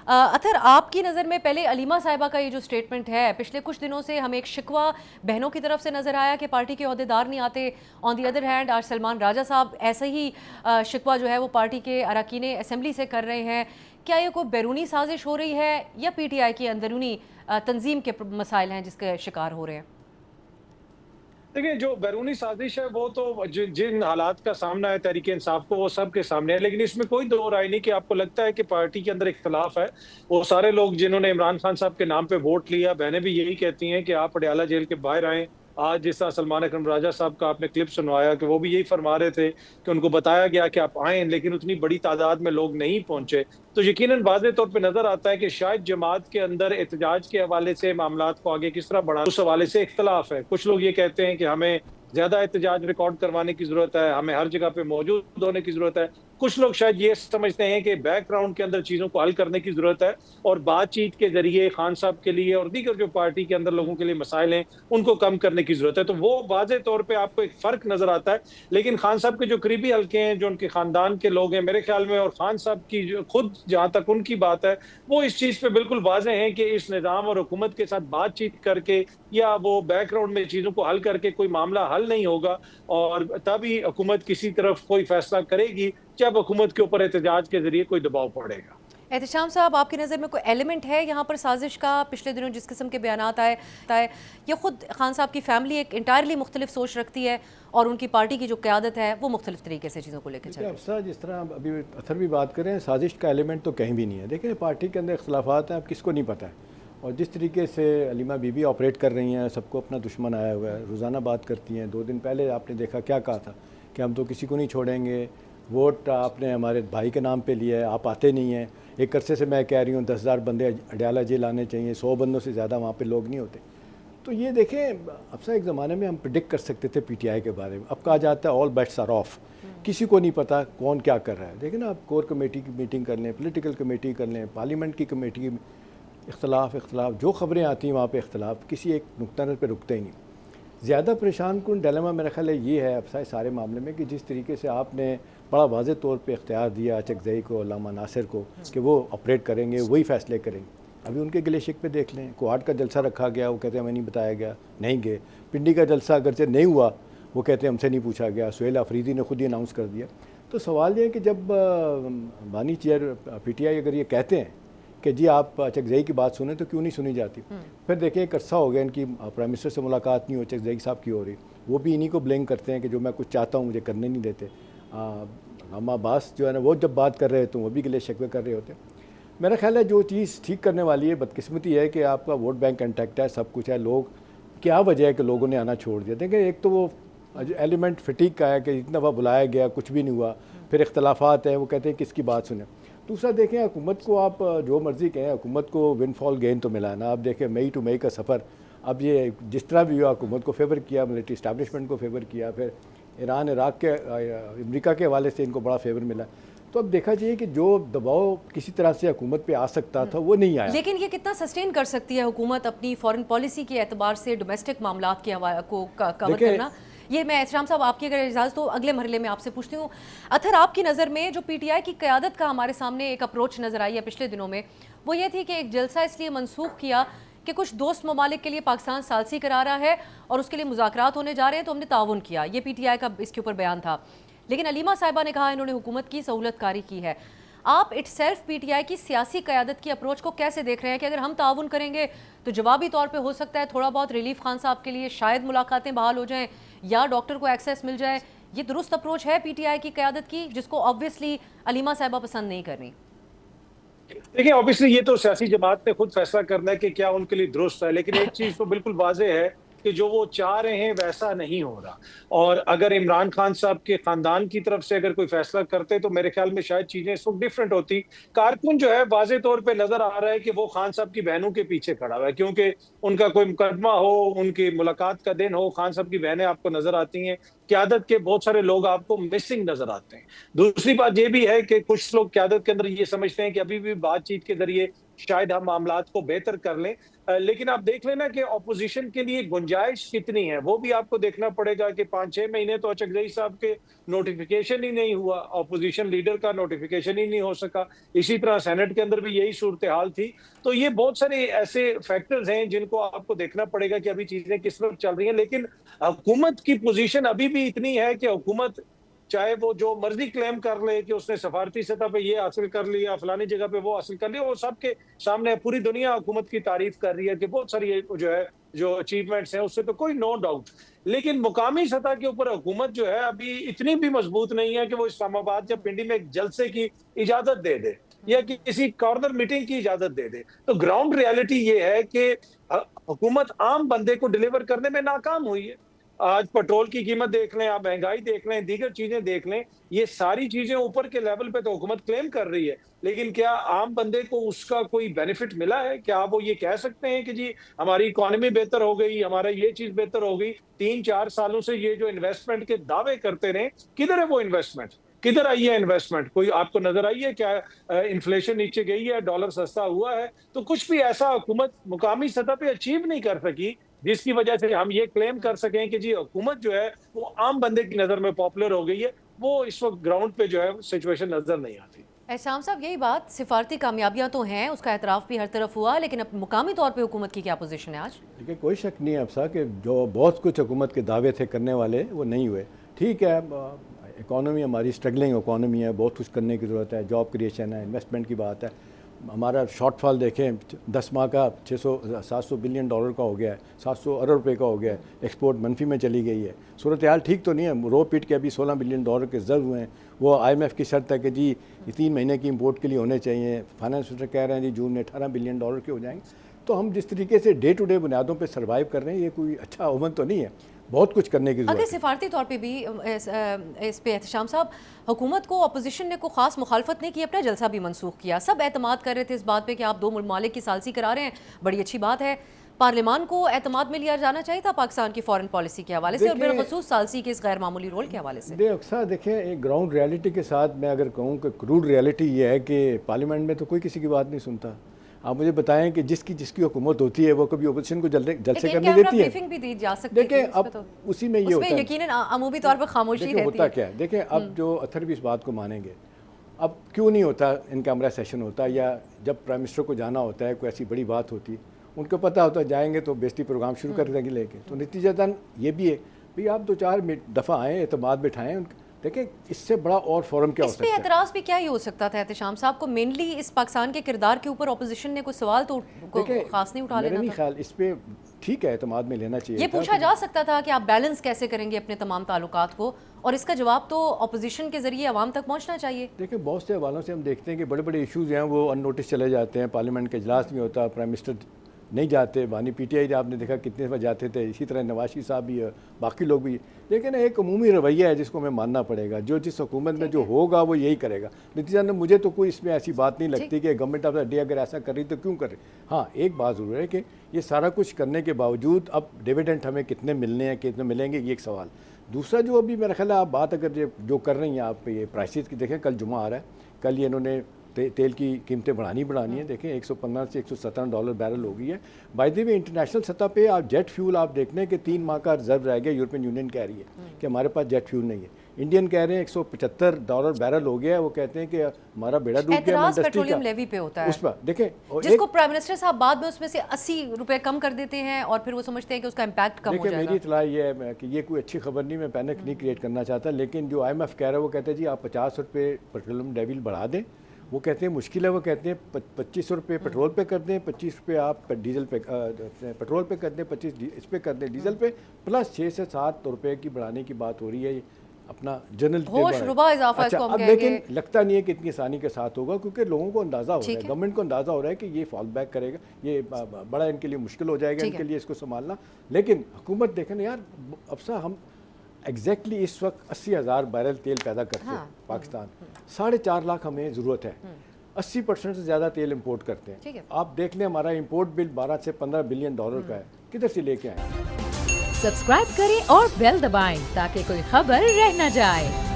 अतर आपकी नज़र में पहले अलीमा साहिबा का ये जो स्टेटमेंट है, पिछले कुछ दिनों से हमें एक शिकवा बहनों की तरफ से नज़र आया कि पार्टी के ओहदेदार नहीं आते। ऑन दी अदर हैंड आज सलमान राजा साहब ऐसे ही शिकवा जो है वो पार्टी के अरकान असम्बली से कर रहे हैं। क्या ये कोई बैरूनी साजिश हो रही है या PTI की अंदरूनी तंजीम के मसाइल हैं जिसके शिकार हो रहे हैं? देखिए, जो बैरूनी साजिश है वो तो जिन हालात का सामना है तहरीक इंसाफ को, वो सबके सामने है। लेकिन इसमें कोई दो राय नहीं कि आपको लगता है कि पार्टी के अंदर इख्तलाफ है। वो सारे लोग जिन्होंने इमरान खान साहब के नाम पे वोट लिया, बहनें भी यही कहती हैं कि आप पटियाला जेल के बाहर आएं। आज जिस तरह सलमान अकरम राजा साहब का आपने क्लिप सुनवाया कि वो भी यही फरमा रहे थे कि उनको बताया गया कि आप आएं, लेकिन उतनी बड़ी तादाद में लोग नहीं पहुंचे। तो यकीनन वाज़ेह तौर पे नजर आता है कि शायद जमात के अंदर एहतजाज के हवाले से मामलात को आगे किस तरह बढ़ा, उस हवाले से इख्तलाफ है। कुछ लोग ये कहते हैं कि हमें ज्यादा एहतजाज रिकॉर्ड करवाने की जरूरत है, हमें हर जगह पे मौजूद होने की जरूरत है। कुछ लोग शायद ये समझते हैं कि बैकग्राउंड के अंदर चीजों को हल करने की जरूरत है और बातचीत के जरिए खान साहब के लिए और दीगर जो पार्टी के अंदर लोगों के लिए मसाइल हैं उनको कम करने की जरूरत है। तो वो वाज़ेह तौर पर आपको एक फर्क नजर आता है। लेकिन खान साहब के जो करीबी हल्के हैं, जो उनके खानदान के लोग हैं, मेरे ख्याल में, और खान साहब की जो खुद जहां तक उनकी बात है, वो इस चीज पे बिल्कुल वाज़ेह है कि इस निजाम और हुकूमत के साथ बातचीत करके या वो बैकग्राउंड में चीजों को हल करके कोई मामला हल नहीं होगा। और तभी हुकूमत किसी तरफ कोई फैसला करेगी जब हुकूमत के ऊपर एहतजाज के जरिए कोई दबाव पड़ेगा। एहतशाम साहब, आपकी नज़र में कोई एलिमेंट है यहाँ पर साजिश का? पिछले दिनों जिस किस्म के बयानात आए या खुद खान साहब की फैमिली एक इंटायरली मुख्तलिफ सोच रखती है और उनकी पार्टी की जो क़यादत है वो मुख्तलिफ तरीके से चीज़ों को लेकर चल रही है? अफसर जिस तरह अभी अथर भी बात करें, साजिश का एलिमेंट तो कहीं भी नहीं है। देखिए, पार्टी के अंदर इख्तलाफात हैं, अब किसको नहीं पता है। और जिस तरीके से अलीमा बीबी ऑपरेट कर रही हैं, सबको अपना दुश्मन आया हुआ है, रोज़ाना बात करती हैं। 2 दिन पहले आपने देखा क्या कहा था कि हम तो किसी को नहीं छोड़ेंगे, वोट आपने हमारे भाई के नाम पे लिया है, आप आते नहीं हैं। एक अरसे से मैं कह रही हूँ 10,000 बंदे अडयाला जेल आने चाहिए, 100 बंदों से ज़्यादा वहाँ पे लोग नहीं होते। तो ये देखें, अब से एक ज़माने में हम प्रिडिक्ट कर सकते थे PTI के बारे में। अब कहा जाता है ऑल बेट्स आर ऑफ, किसी को नहीं पता कौन क्या कर रहा है। देखिए ना, आप कोर कमेटी की मीटिंग कर लें, पॉलिटिकल कमेटी कर लें, पार्लियामेंट की कमेटी की, इख्तलाफ जो ख़बरें आती हैं वहाँ पे इख्तलाफ, किसी एक नुक्ता नज़र पे रुकते ही नहीं। ज़्यादा परेशान कुन डिलेमा मेरा ख्याल है ये है अब सारे मामले में कि जिस तरीके से आपने बड़ा वाज़ेह तौर पे इख्तियार दिया चकज़ई को, अल्लामा नासिर को, कि वो ऑपरेट करेंगे, वही फ़ैसले करेंगे। अभी उनके गिले शिकवे देख लें। कोहाट का जलसा रखा गया, वो कहते हैं हमें नहीं बताया गया, नहीं गए। पिंडी का जलसा अगरचे नहीं हुआ, वो कहते हैं हमसे नहीं पूछा गया। सुहेल अफरीदी ने खुद ही अनाउंस कर दिया। तो सवाल ये है कि जब बानी चेयर PTI अगर ये कहते हैं कि जी आप चकज़ई की बात सुने, तो क्यों नहीं सुनी जाती? फिर देखिए, एक अरसा हो गया इनकी प्राइम मिनिस्टर से मुलाकात नहीं हो, चकज़ई साहब की हो रही। वो भी इन्हीं को ब्लेम करते हैं कि जो मैं कुछ चाहता हूँ मुझे करने नहीं देते। अम्मा अब्बास जो है ना, वो जब बात कर रहे होते हैं वो भी गिले शिकवे कर रहे होते हैं। मेरा ख्याल है जो चीज़ ठीक करने वाली है, बदकिस्मती है कि आपका वोट बैंक इंटैक्ट है, सब कुछ है। लोग, क्या वजह है कि लोगों ने आना छोड़ दिया? देखिए, एक तो वो एलिमेंट फटीक का है कि इतना दफ़ा बुलाया गया, कुछ भी नहीं हुआ। फिर इख्तलाफात हैं, वो कहते हैं किसकी बात सुने। दूसरा देखें, हुकूमत को आप जो मर्ज़ी कहें, हुकूमत को विनफॉल गेन तो मिला है ना। आप देखें, मई टू मई का सफ़र, अब ये जिस तरह भी हुआ, हुकूमत को फेवर किया, मिलिट्री इस्टेब्लिशमेंट को फेवर किया, फिर ईरान इराक के अमेरिका के हवाले से इनको बड़ा फेवर मिला। तो अब देखा चाहिए कि जो दबाव किसी तरह से हुकूमत पे आ सकता था वो नहीं आया। लेकिन ये कितना सस्टेन कर सकती है हुकूमत अपनी फॉरेन पॉलिसी के एतबार से डोमेस्टिक मामलात के को कवर करना? ये मैं एहतशाम साहब, आपकी अगर इजाज़त तो अगले मरहले में आपसे पूछती हूँ। अथर, आपकी नज़र में जो PTI की क़यादत का हमारे सामने एक अप्रोच नज़र आई है पिछले दिनों में, वो ये थी कि एक जलसा इसलिए मनसूख किया कि कुछ दोस्त ममालिक के लिए पाकिस्तान सालसी करा रहा है और उसके लिए मुज़ाकरात होने जा रहे हैं, तो हमने ताउन किया। ये PTI का इसके ऊपर बयान था। लेकिन अलीमा साहिबा ने कहा इन्होंने हुकूमत की सहूलतकारी की है। आप इटसेल्फ PTI की सियासी क़यादत की अप्रोच को कैसे देख रहे हैं कि अगर हम ताउन करेंगे तो जवाबी तौर पे हो सकता है थोड़ा बहुत रिलीफ खान साहब के लिए शायद मुलाकातें बहाल हो जाएं या डॉक्टर को एक्सेस मिल जाए? ये दुरुस्त अप्रोच है PTI की क़यादत की, जिसको ऑब्वियसली अलीमा साहिबा पसंद नहीं कर रही? देखिए, ऑब्वियसली ये तो सियासी जमात ने खुद फैसला करना है कि क्या उनके लिए दुरुस्त है। लेकिन एक चीज तो बिल्कुल वाज़ेह है कि जो वो चाह रहे हैं वैसा नहीं हो रहा। और अगर इमरान खान साहब के खानदान की तरफ से अगर कोई फैसला करते तो मेरे ख्याल में शायद चीजें इस वक्त डिफरेंट होती। कारकुन जो है वाज़ेह तौर पे नजर आ रहा है कि वो खान साहब की बहनों के पीछे खड़ा हुआ है, क्योंकि उनका कोई मुकदमा हो, उनकी मुलाकात का दिन हो, खान साहब की बहनें आपको नजर आती हैं क़यादत के बहुत सारे लोग आपको मिसिंग नजर आते हैं। दूसरी बात ये भी है कि कुछ लोग क़यादत के अंदर ये समझते हैं कि अभी भी बातचीत के जरिए शायद हम मामलात को बेहतर कर लें। लेकिन आप देख लेना कि ऑपोजिशन के लिए गुंजाइश कितनी है, वो भी आपको देखना पड़ेगा कि 5-6 महीने तो अचकजई साहब के नोटिफिकेशन ही नहीं हुआ, ऑपोजिशन लीडर का नोटिफिकेशन ही नहीं हो सका। इसी तरह सेनेट के अंदर भी यही सूरत हाल थी। तो ये बहुत सारे ऐसे फैक्टर्स हैं जिनको आपको देखना पड़ेगा कि अभी चीजें किस तरफ चल रही हैं। लेकिन हुकूमत की पोजीशन अभी भी इतनी है कि हुकूमत चाहे वो जो मर्जी क्लेम कर ले कि उसने सफारती सतह पे ये हासिल कर लिया, फलानी जगह पे वो हासिल कर लिया, वो सबके सामने पूरी दुनिया हुकूमत की तारीफ कर रही है कि बहुत सारी जो है जो अचीवमेंट्स हैं उससे तो कोई नो डाउट। लेकिन मुकामी सतह के ऊपर हुकूमत जो है अभी इतनी भी मजबूत नहीं है कि वो इस्लामाबाद या पिंडी में एक जलसे की इजाजत दे दे या कि किसी कॉर्नर मीटिंग की इजाजत दे दे। तो ग्राउंड रियलिटी ये है कि हुकूमत आम बंदे को डिलीवर करने में नाकाम हुई है। आज पेट्रोल की कीमत देख लें, आप महंगाई देख लें, दीगर चीजें देख लें, ये सारी चीजें ऊपर के लेवल पे तो हुकूमत क्लेम कर रही है, लेकिन क्या आम बंदे को उसका कोई बेनिफिट मिला है? क्या वो ये कह सकते हैं कि जी हमारी इकोनॉमी बेहतर हो गई, हमारा ये चीज बेहतर हो गई? 3-4 सालों से ये जो इन्वेस्टमेंट के दावे करते रहे, किधर है वो इन्वेस्टमेंट? किधर आई है इन्वेस्टमेंट? कोई आपको नजर आई है क्या? इन्फ्लेशन नीचे गई है, डॉलर सस्ता हुआ है? तो कुछ भी ऐसा हुकूमत मुकामी सतह पे अचीव नहीं कर सकी जिसकी वजह से हम ये क्लेम कर सकें कि जी हुकूमत जो है वो आम बंदे की नजर में पॉपुलर हो गई है। वो इस वक्त ग्राउंड पे जो है सिचुएशन नजर नहीं आती। एहसान साहब, यही बात, सिफारती कामयाबियां तो हैं, उसका एतराफ़ भी हर तरफ हुआ, लेकिन अब मुकामी तौर पे हुकूमत की क्या पोजीशन है आज? देखिए, कोई शक नहीं है अफसा कि जो बहुत कुछ हुकूमत के दावे थे करने वाले वो नहीं हुए। ठीक है, इकॉनमी हमारी स्ट्रगलिंग इकॉनमी है, बहुत कुछ करने की ज़रूरत है, जॉब क्रिएशन है, इन्वेस्टमेंट की बात है। हमारा शॉर्टफॉल देखें 10 माह का 700 बिलियन डॉलर का हो गया है, 700 अरब रुपए का हो गया है, एक्सपोर्ट मनफी में चली गई है। सूरत हाल ठीक तो नहीं है, रो पीट के अभी 16 बिलियन डॉलर के ज़र हुए हैं। वो IMF की शर्त है कि जी 3 महीने की इम्पोर्ट के लिए होने चाहिए, फाइनेंस मिनिस्टर कह रहे हैं जी जून में 18 बिलियन डॉलर के हो जाएंगे। तो हम जिस तरीके से डे टू डे बुनियादों पर सर्वाइव कर रहे हैं, ये कोई अच्छा ओवन तो नहीं है, बहुत कुछ करने की जरूरत है। अगर सिफारती तौर पे भी इस पे एहतशाम साहब, हुकूमत को अपोजिशन ने कोई खास मुखालफत नहीं की, अपना जलसा भी मनसूख किया, सब एतमाद कर रहे थे इस बात पे कि आप 2 ममालिक की सालसी करा रहे हैं, बड़ी अच्छी बात है। पार्लियामान को एतमाद में लिया जाना चाहिए था पाकिस्तान की फॉरेन पॉलिसी के हवाले से और बिलखसूस सालसी के इस गैर मामूली रोल के हवाले से। अक्सर देखें, एक ग्राउंड रियलिटी के साथ मैं अगर कहूँ कि क्रूड रियलिटी ये है कि पार्लियामेंट में तो कोई किसी की बात नहीं सुनता। आप मुझे बताएं कि जिसकी हुकूमत होती है वो कभी ओपोजिशन को जलसे करने देती है? ब्रीफिंग भी दी जा सकती है। देखें, अब तो उसी में ये होता है, यकीनन अमूमी तौर पर खामोशी रहती है। होता क्या है, देखें अब जो अथर भी इस बात को मानेंगे, अब क्यों नहीं होता इन कैमरा सेशन होता, या जब प्राइम मिनिस्टर को जाना होता है, कोई ऐसी बड़ी बात होती है, उनको पता होता है जाएंगे तो बेइज्जती प्रोग्राम शुरू कर देंगे लेके। तो नतीजतन ये भी है भाई, आप 2-4 दफ़ा आएँ, एतमाद बिठाएँ। देखें, इससे बड़ा और फोरम क्या हो सकता है? इस पे एतराज़ भी क्या ही हो सकता था एहतशाम साहब को? मेनली इस पाकिस्तान के किरदार के ऊपर ऑपोजिशन ने कोई सवाल तो खास नहीं उठा लेना था। ख्याल इस पे ठीक है, एतमाद में लेना चाहिए। ये पूछा जा सकता था कि आप बैलेंस कैसे करेंगे अपने तमाम ताल्लुकात को, और इसका जवाब तो ऑपोजिशन के जरिए आवाम तक पहुंचना चाहिए। देखिए, बहुत से हवालों से हम देखते हैं कि बड़े बड़े इशूज़ हैं वो अननोटिस चले जाते हैं, पार्लियामेंट का इजलास नहीं होता, प्राइम मिनिस्टर नहीं जाते, बानी PTI आपने देखा कितने बार जाते थे, इसी तरह नवाज शरीफ साहब भी, बाकी लोग भी। लेकिन एक अमूमी रवैया है जिसको हमें मानना पड़ेगा, जो जिस हुकूमत में जो होगा वो यही करेगा। नतीजा में मुझे तो कोई इसमें ऐसी बात नहीं लगती कि गवर्नमेंट ऑफ द डे अगर ऐसा कर रही तो क्यों कर रही। हाँ, एक बात ज़रूर है कि ये सारा कुछ करने के बावजूद अब डिविडेंड हमें कितने मिलने हैं, कितने मिलेंगे, ये एक सवाल। दूसरा जो अभी मेरा ख्याल है आप बात अगर जो कर रही हैं आप ये प्राइसेस की, देखें कल जुमा आ रहा है, कल ये इन्होंने तेल की कीमतें बढ़ानी है। देखें 115 से 117 डॉलर बैरल हो गई है। बाय द वे इंटरनेशनल सतह पे आप जेट फ्यूल आप देख लें कि 3 माह का रिजर्व रह गया। यूरोपियन यूनियन कह रही है कि हमारे पास जेट फ्यूल नहीं है। इंडियन कह रहे हैं 175 डॉलर बैरल हो गया है। वो कहते हैं कि हमारा बेड़ा डूब गया पेट्रोलियम लेवी पे होता है उस पर। देखें, जिसको प्राइम मिनिस्टर साहब बाद में उसमें से 80 रुपए कम कर देते हैं और फिर वो समझते हैं कि उसका इम्पैक्ट कम हो जाएगा। मेरी इतला ये है कि ये कोई अच्छी खबर नहीं, मैं पैनिक नहीं क्रिएट करना चाहता, लेकिन जो IMF कह रहा है वो कहते हैं जी आप 50 रुपये पेट्रोलियम लेवी बढ़ा दें। वो कहते हैं मुश्किल है, वो कहते हैं 25 रुपये पेट्रोल पे कर दें, 25 रुपये आप डीजल पे पेट्रोल पे कर दें, 25 इस पे कर दें डीजल पे, प्लस 6 से 7 रुपये की बढ़ाने की बात हो रही है। अपना जनरल अच्छा, अब लेकिन लगता नहीं है कि इतनी आसानी के साथ होगा, क्योंकि लोगों को अंदाज़ा हो रहा है, गवर्नमेंट को अंदाज़ा हो रहा है कि ये फॉल बैक करेगा, ये बड़ा इनके लिए मुश्किल हो जाएगा इनके लिए इसको संभालना। लेकिन हुकूमत देखें ना यार, अब सा हम एग्जैक्टली इस वक्त 80,000 बैरल तेल पैदा करते हैं पाकिस्तान, 4.5 लाख हमें ज़रूरत है, 80% से ज़्यादा तेल इंपोर्ट करते हैं। आप देख लें हमारा इंपोर्ट बिल 12 से 15 बिलियन डॉलर का है, किधर से लेके आए? सब्सक्राइब करें और बेल दबाएं ताकि कोई खबर रह न जाए।